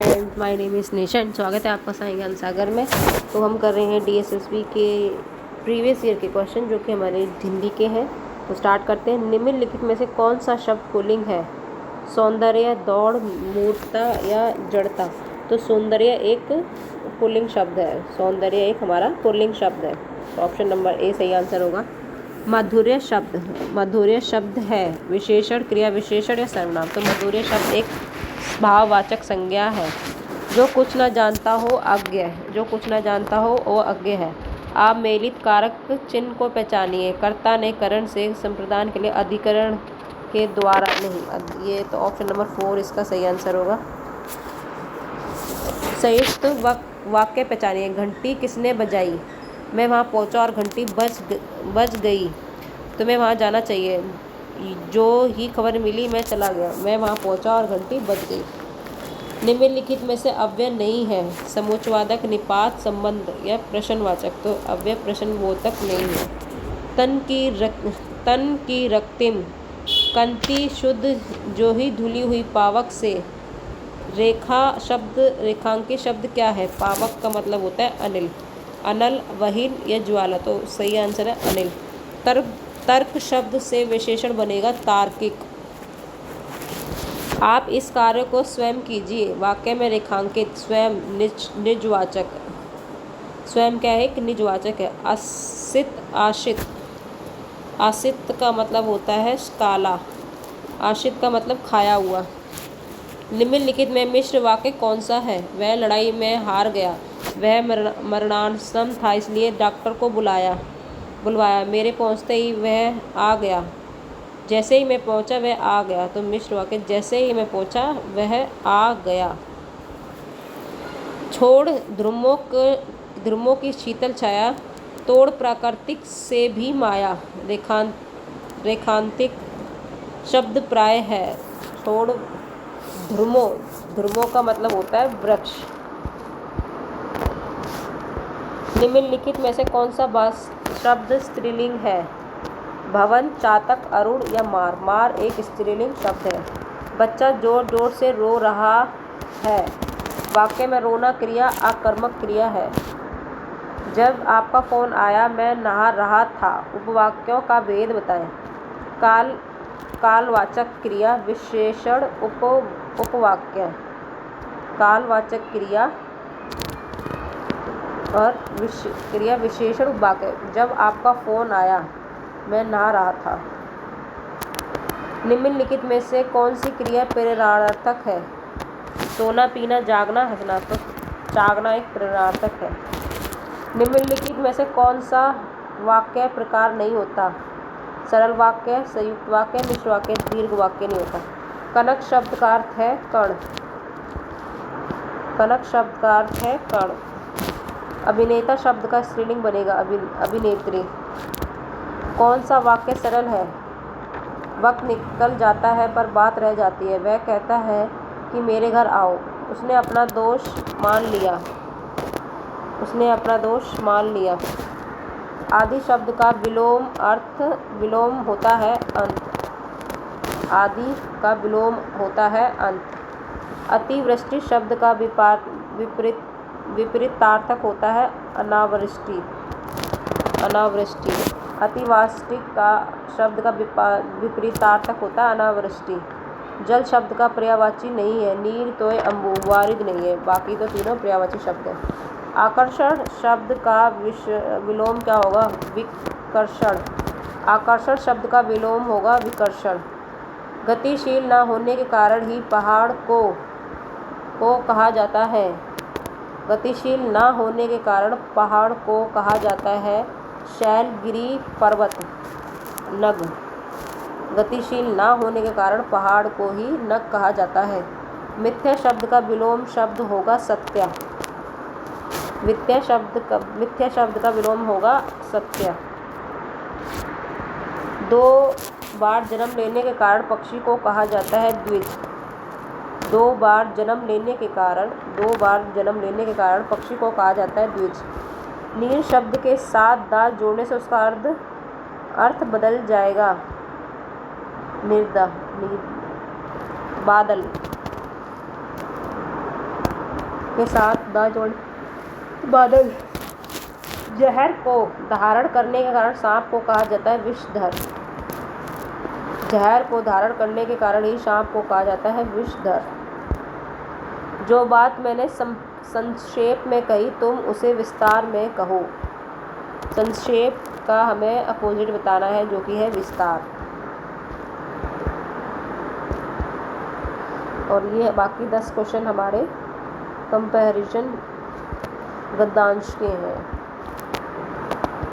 And my name is Neesham. स्वागत है आपका साई ज्ञान सागर में। तो हम कर रहे हैं डीएसएसबी के प्रीवियस ईयर के क्वेश्चन जो कि हमारे हिंदी के हैं। तो स्टार्ट करते हैं। निम्नलिखित में से कौन सा शब्द पुल्लिंग है? सौंदर्य, दौड़, मूर्तता या जड़ता। तो सौंदर्य एक पुल्लिंग शब्द है। सौंदर्य एक हमारा पुल्लिंग शब्द है। तो ऑप्शन नंबर ए सही आंसर होगा। माधुर्य शब्द है विशेषण, क्रिया विशेषण या सर्वनाम। तो माधुर्य शब्द एक भाववाचक संज्ञा है। जो कुछ न जानता हो अज्ञ है। जो कुछ न जानता हो वो अज्ञ है। आप मेलित कारक चिन्ह को पहचानिए। कर्ता ने करण से संप्रदान के लिए अधिकरण के द्वारा नहीं। ये तो ऑप्शन नंबर 4 इसका सही आंसर होगा। संयुक्त वाक्य पहचानिए। घंटी किसने बजाई? मैं वहाँ पहुँचा और घंटी बज गई। तुम्हें वहाँ जाना चाहिए। जो ही खबर मिली मैं चला गया। मैं वहाँ पहुँचा और घंटी बज गई। निम्नलिखित में से अव्यय नहीं है। समुच्चयवाचक, निपात, संबंध या प्रश्नवाचक। तो अव्यय प्रश्नबोधक नहीं है। तन की रक्तिम कंति शुद्ध जो ही धुली हुई पावक से। रेखांकित शब्द क्या है? पावक का मतलब होता है अनिल। अनल, वहीन या ज्वाला। तो सही आंसर है अनिल। तर्क शब्द से विशेषण बनेगा तार्किक। आप इस कार्य को स्वयं कीजिए। वाक्य में रेखांकित स्वयं निजवाचक। स्वयं क्या है? एक निजवाचक है। आसित का मतलब होता है काला। आशित का मतलब खाया हुआ। निम्नलिखित में मिश्र वाक्य कौन सा है? वह लड़ाई में हार गया। वह मरणासन्न था इसलिए डॉक्टर को बुलवाया। मेरे पहुंचते ही वह आ गया। जैसे ही मैं पहुंचा वह आ गया। तो मिश्र वाक्य जैसे ही मैं पहुंचा वह आ गया। छोड़ ध्रुवों की शीतल छाया। तोड़ प्राकृतिक से भी माया। रेखांतिक शब्द प्राय है। छोड़ ध्रुवों का मतलब होता है वृक्ष। निम्नलिखित में से कौन सा शब्द स्त्रीलिंग है? भवन, चातक, अरुण या मार। मार एक स्त्रीलिंग शब्द है। बच्चा जोर जोर से रो रहा है। वाक्य में रोना क्रिया आकर्मक क्रिया है। जब आपका फ़ोन आया मैं नहा रहा था। उपवाक्यों का भेद बताएं। कालवाचक क्रिया विशेषण उपवाक्य। कालवाचक क्रिया और क्रिया विशेषण उपवाक्य। जब आपका फ़ोन आया मैं नहा रहा था। निम्नलिखित में से कौन सी क्रिया प्रेरणार्थक है? सोना, पीना, जागना, हंसना। तो जागना एक प्रेरणार्थक है। निम्नलिखित में से कौन सा वाक्य प्रकार नहीं होता? सरल वाक्य, संयुक्त वाक्य, मिश्र वाक्य, दीर्घ वाक्य नहीं होता। कनक शब्द का अर्थ है कण। कनक शब्द का अर्थ है कण। अभिनेता शब्द का स्त्रीलिंग बनेगा अभिनेत्री। कौन सा वाक्य सरल है? वक्त निकल जाता है पर बात रह जाती है। वह कहता है कि मेरे घर आओ। उसने अपना दोष मान लिया। आदि शब्द का विलोम होता है अंत। आदि का विलोम होता है अंत। अतिवृष्टि शब्द का विपरीतार्थक होता है अनावृष्टि। अतिवाष्टिक का शब्द का विपरीतार्थक होता है अनावृष्टि। जल शब्द का पर्यायवाची नहीं है। नीर, तोय, अम्बु। वारिद नहीं है। बाकी तो तीनों पर्यायवाची शब्द हैं। आकर्षण शब्द का विलोम क्या होगा? विकर्षण। आकर्षण शब्द का विलोम होगा विकर्षण। गतिशील न होने के कारण ही पहाड़ को कहा जाता है। गतिशील न होने के कारण पहाड़ को कहा जाता है शैल, गिरि, पर्वत, नग। गतिशील न होने के कारण पहाड़ को ही नग कहा जाता है। मिथ्या शब्द का विलोम शब्द होगा सत्य। मिथ्या शब्द का विलोम होगा सत्य। 2 बार जन्म लेने के कारण पक्षी को कहा जाता है द्विज। 2 बार जन्म लेने के कारण पक्षी को कहा जाता है द्विज। नीर शब्द के साथ दा जोड़ने से उसका अर्थ बदल जाएगा। निर्दा, बादल। के साथ ना जोड़। बादल। जहर को धारण करने के कारण सांप को कहा जाता है विषधर। जहर को धारण करने के कारण ही सांप को कहा जाता है विषधर। जो बात मैंने संक्षेप में कही तुम उसे विस्तार में कहो। संक्षेप का हमें अपोजिट बताना है जो कि है विस्तार। और ये बाकी 10 क्वेश्चन हमारे कंपैरिजन गद्यांश के हैं।